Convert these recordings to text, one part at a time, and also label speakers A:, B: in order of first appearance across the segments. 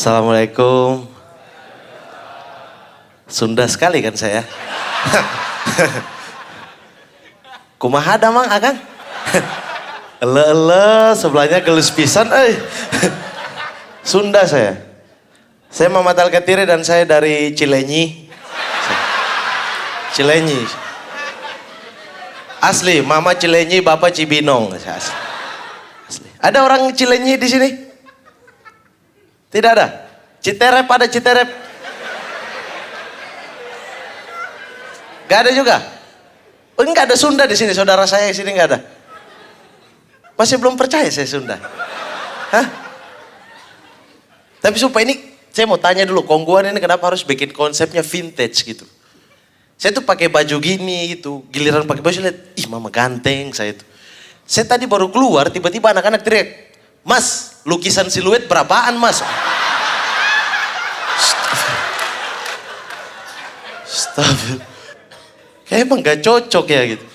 A: Assalamualaikum. Sunda sekali kan saya. Kumaha da mang akang? Ele sebelahnya gelus pisan Sunda saya. Saya Muhammad Al-Katiri dan saya dari Cilenyi. Cilenyi. Asli, mama Cilenyi, bapak Cibinong. Asli. Ada orang Cilenyi di sini? Tidak ada? Citerep ada Citerep? Gak ada juga? Oh, enggak ada Sunda di sini, saudara saya di sini enggak ada. Masih belum percaya saya Sunda. Hah? Tapi supaya ini saya mau tanya dulu, Kongguan ini kenapa harus bikin konsepnya vintage gitu? Saya tuh pakai baju gini gitu, giliran pakai baju lihat, ih mama ganteng saya tuh. Saya tadi baru keluar, tiba-tiba anak-anak teriak, "Mas, lukisan siluet berapaan mas?" Astagfirullah. Kayak emang gak cocok ya gitu.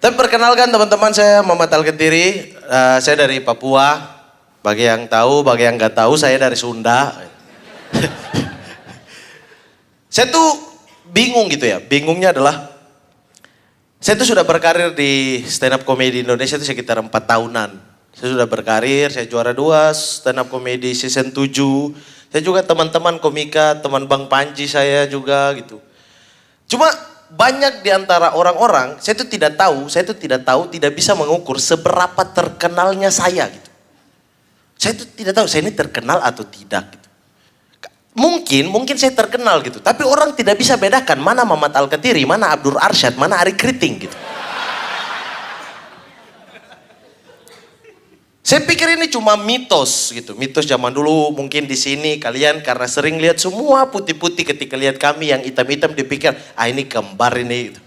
A: Tapi perkenalkan teman-teman, saya Muhammad Al-Katiri, saya dari Papua. Bagi yang tahu, bagi yang gak tahu, saya dari Sunda. Saya tuh bingung gitu ya, bingungnya adalah saya tuh sudah berkarir di stand up comedy Indonesia itu sekitar 4 tahunan. Saya sudah berkarir, saya juara 2 stand up comedy season 7. Saya juga teman-teman komika, teman Bang Panji saya juga gitu. Cuma banyak di antara orang-orang, saya tuh tidak tahu, tidak bisa mengukur seberapa terkenalnya saya gitu. Saya tuh tidak tahu, saya ini terkenal atau tidak gitu. Mungkin saya terkenal gitu, tapi orang tidak bisa bedakan mana Muhammad Al-Katiri, mana Abdur Arsyad, mana Ari Kriting gitu. Saya pikir ini cuma mitos gitu, mitos zaman dulu. Mungkin di sini kalian karena sering lihat semua putih-putih, ketika lihat kami yang hitam-hitam dipikir, ah ini kembar ini gitu.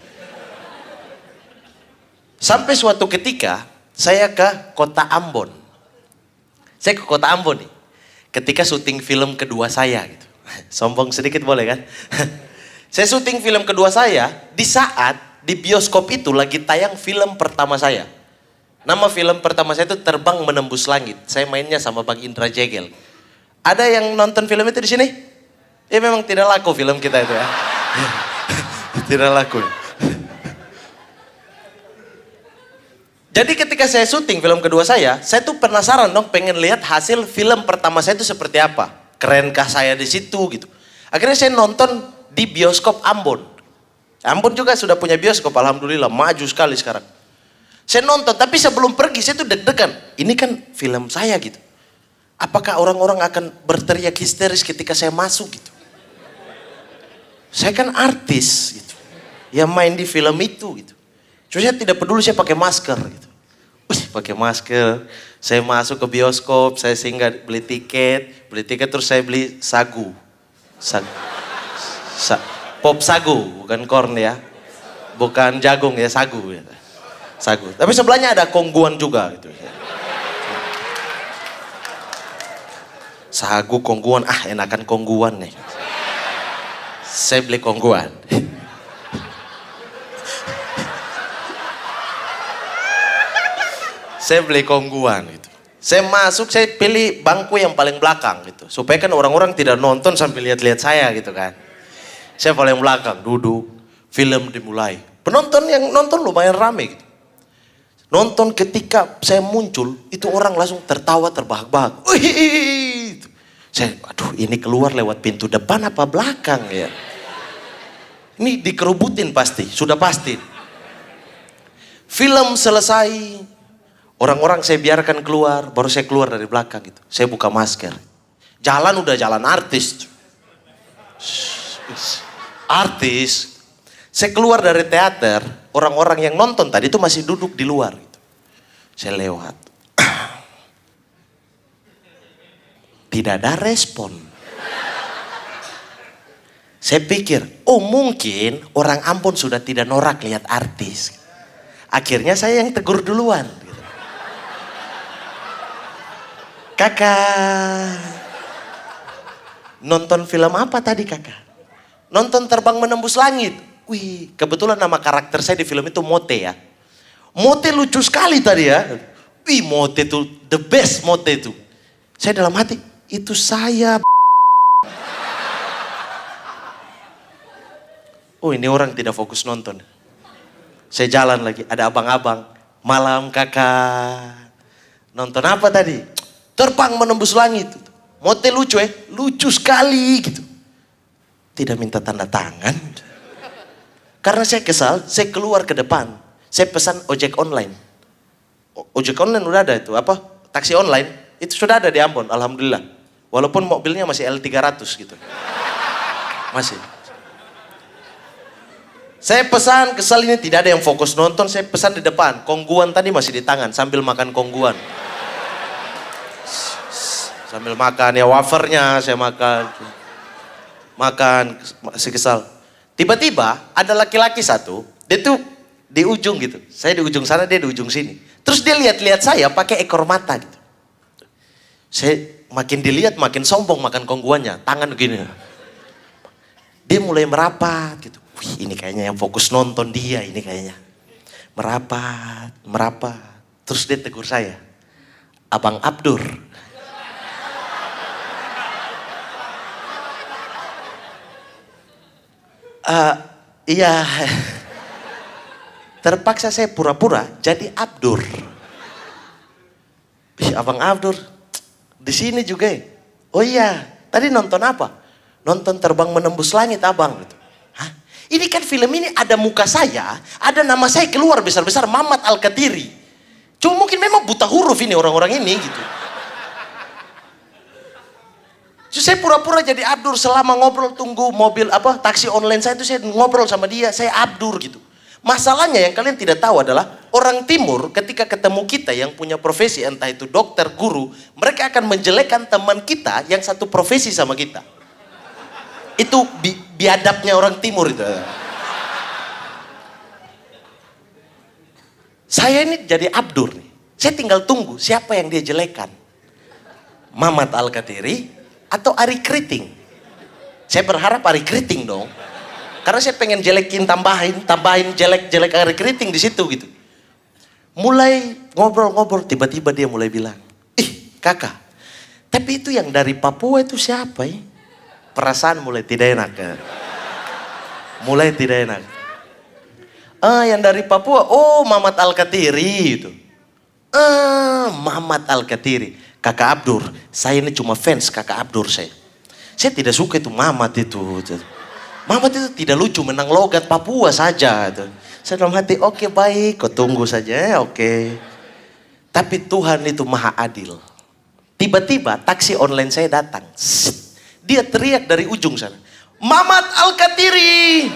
A: Sampai suatu ketika saya ke kota Ambon. Saya ke kota Ambon nih, ketika syuting film kedua saya gitu. Sombong sedikit boleh kan? Saya syuting film kedua saya di saat di bioskop itu lagi tayang film pertama saya. Nama film pertama saya itu Terbang Menembus Langit. Saya mainnya sama Bang Indra Jegel. Ada yang nonton film itu di sini? Ya memang tidak laku film kita itu ya. Tidak laku. Jadi ketika saya syuting film kedua saya tuh penasaran dong, pengen lihat hasil film pertama saya itu seperti apa. Kerenkah saya di situ gitu. Akhirnya saya nonton di bioskop Ambon. Ambon juga sudah punya bioskop, alhamdulillah, maju sekali sekarang. Saya nonton, tapi sebelum pergi saya tuh deg-degan. Ini kan film saya gitu. Apakah orang-orang akan berteriak histeris ketika saya masuk gitu? Saya kan artis gitu, yang main di film itu gitu. Cuma saya tidak peduli, saya pakai masker gitu. Pakai masker, saya masuk ke bioskop, saya singgah beli tiket terus saya beli sagu. Pop sagu, bukan corn ya. Bukan jagung ya, sagu ya. Sagu. Tapi sebelahnya ada Kongguan juga gitu. Sagu Kongguan, enakan Kongguan nih. Saya beli Kongguan. Saya beli Kongguan gitu. Saya masuk, saya pilih bangku yang paling belakang gitu. Supaya kan orang-orang tidak nonton sambil lihat-lihat saya gitu kan. Saya paling belakang, duduk, film dimulai. Penonton yang nonton lumayan rame gitu. Nonton ketika saya muncul, itu orang langsung tertawa terbahak-bahak. Wih, saya, aduh ini keluar lewat pintu depan apa belakang ya? Ini dikerubutin pasti, sudah pasti. Film selesai, orang-orang saya biarkan keluar, baru saya keluar dari belakang gitu. Saya buka masker. Jalan udah jalan artis. Artis. Saya keluar dari teater, orang-orang yang nonton tadi itu masih duduk di luar gitu. Saya lewat. Tidak ada respon. Saya pikir, oh mungkin orang Ambon sudah tidak norak lihat artis. Akhirnya saya yang tegur duluan. Gitu. Kakak, nonton film apa tadi kakak? Nonton Terbang Menembus Langit. Wih, kebetulan nama karakter saya di film itu Mote ya. Mote lucu sekali tadi ya. Wih, Mote itu the best Mote itu. Saya dalam hati, Itu saya. Oh, ini orang tidak fokus nonton. Saya jalan lagi, ada abang-abang. Malam kakak. Nonton apa tadi? Terbang menembus langit. Motel lucu lucu sekali gitu. Tidak minta tanda tangan. Karena saya kesal, saya keluar ke depan. Saya pesan ojek online. Ojek online udah ada itu, apa? Taksi online, itu sudah ada di Ambon, alhamdulillah. Walaupun mobilnya masih L300 gitu. Masih. Saya pesan, kesal ini tidak ada yang fokus nonton, saya pesan di depan. Kongguan tadi masih di tangan, sambil makan kongguan. Sambil makan, ya wafernya saya makan. Makan, masih kesal. Tiba-tiba ada laki-laki satu, dia tuh di ujung gitu. Saya di ujung sana, dia di ujung sini. Terus dia lihat-lihat saya pakai ekor mata gitu. Saya makin dilihat, makin sombong makan kongguannya. Tangan begini. Dia mulai merapat gitu. Wih, ini kayaknya yang fokus nonton dia ini kayaknya. Merapat, merapat. Terus dia tegur saya. Abang Abdur. Iya. Terpaksa saya pura-pura jadi Abdur. Ih, Abang Abdur. Di sini juga ya? Oh iya, tadi nonton apa? Nonton Terbang Menembus Langit abang. Gitu. Hah? Ini kan film ini ada muka saya, ada nama saya keluar besar-besar, Mamat Al-Katiri. Cuma mungkin memang buta huruf ini orang-orang ini gitu. Jadi saya pura-pura jadi Abdur selama ngobrol tunggu mobil apa taksi online saya itu saya ngobrol sama dia, saya Abdur gitu. Masalahnya yang kalian tidak tahu adalah orang timur ketika ketemu kita yang punya profesi entah itu dokter, guru, mereka akan menjelekkan teman kita yang satu profesi sama kita. Itu biadabnya orang timur itu. Saya ini jadi Abdur nih. Saya tinggal tunggu siapa yang dia jelekan. Mamat Al-Katiri atau Ari Kriting. Saya berharap Ari Kriting dong. Karena saya pengen jelekin tambahin jelek-jelek Ari Kriting di situ gitu. Mulai ngobrol-ngobrol tiba-tiba dia mulai bilang, "Ih, kakak, tapi itu yang dari Papua itu siapa ya?" Perasaan mulai tidak enak ya. Mulai tidak enak. Yang dari Papua, oh Mamat Al-Katiri itu. Mamat Al-Katiri. Kakak Abdur, saya ini cuma fans kakak Abdur saya. Saya tidak suka itu Mamat itu. Mamat itu tidak lucu, menang logat Papua saja. Itu. Saya dalam hati, oke baik, kau tunggu saja, oke. Tapi Tuhan itu maha adil. Tiba-tiba taksi online saya datang. Dia teriak dari ujung sana. Mamat Al-Katiri.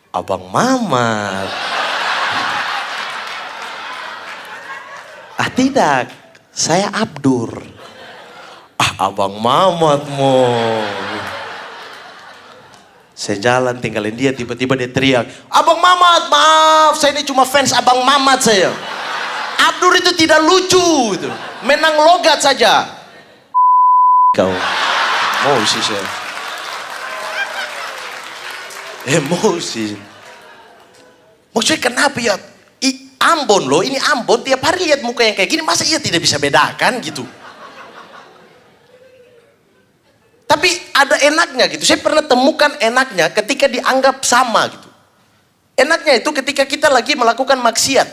A: Abang Mamat. Tidak, saya Abdur. Abang Mamat mo. Saya jalan tinggalin dia, tiba-tiba dia teriak, Abang Mamat, maaf, saya ini cuma fans Abang Mamat saya. Abdur itu tidak lucu, itu. Menang logat saja. Kau, emosi saya. Emosi. Maksudnya kenapa ya? Ambon loh, ini Ambon tiap hari lihat muka yang kayak gini, masa ia tidak bisa bedakan gitu? Tapi ada enaknya gitu, saya pernah temukan enaknya ketika dianggap sama gitu. Enaknya itu ketika kita lagi melakukan maksiat.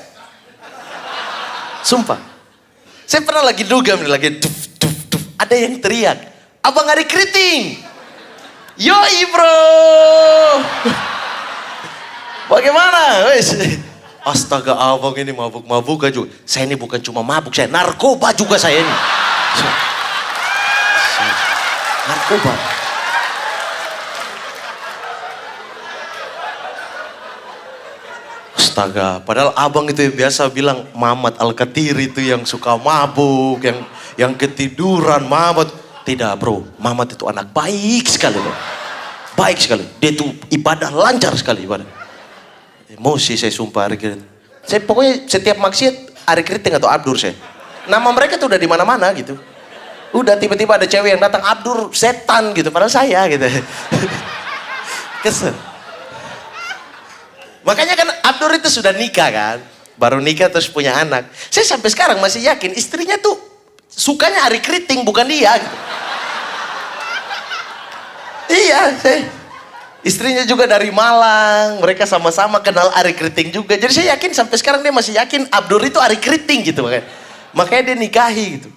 A: Sumpah. Saya pernah lagi dugem, lagi ada yang teriak, Abang Ari Kriting. Yoi bro. Bagaimana? Astaga abang ini mabuk-mabuk aja. Saya ini bukan cuma mabuk, saya narkoba juga saya ini. Narkoba. Astaga, padahal abang itu yang biasa bilang Mamat Al-Katiri itu yang suka mabuk, yang ketiduran, Mamat. Tidak bro, Mamat itu anak baik sekali loh. Baik sekali. Dia itu ibadah lancar sekali ibadah. Emosi saya sumpah Ari Kriting. Saya pokoknya setiap maksiat Ari Kriting atau Abdur saya. Nama mereka tuh udah di mana-mana gitu. Udah tiba-tiba ada cewek yang datang Abdur setan gitu, padahal saya gitu. Kesel. Makanya kan Abdur itu sudah nikah kan. Baru nikah terus punya anak. Saya sampai sekarang masih yakin istrinya tuh sukanya Ari Kriting bukan dia gitu. Iya, istrinya juga dari Malang, mereka sama-sama kenal Ari Kriting juga. Jadi saya yakin sampai sekarang dia masih yakin Abdur itu Ari Kriting gitu makanya. Makanya dia nikahi gitu.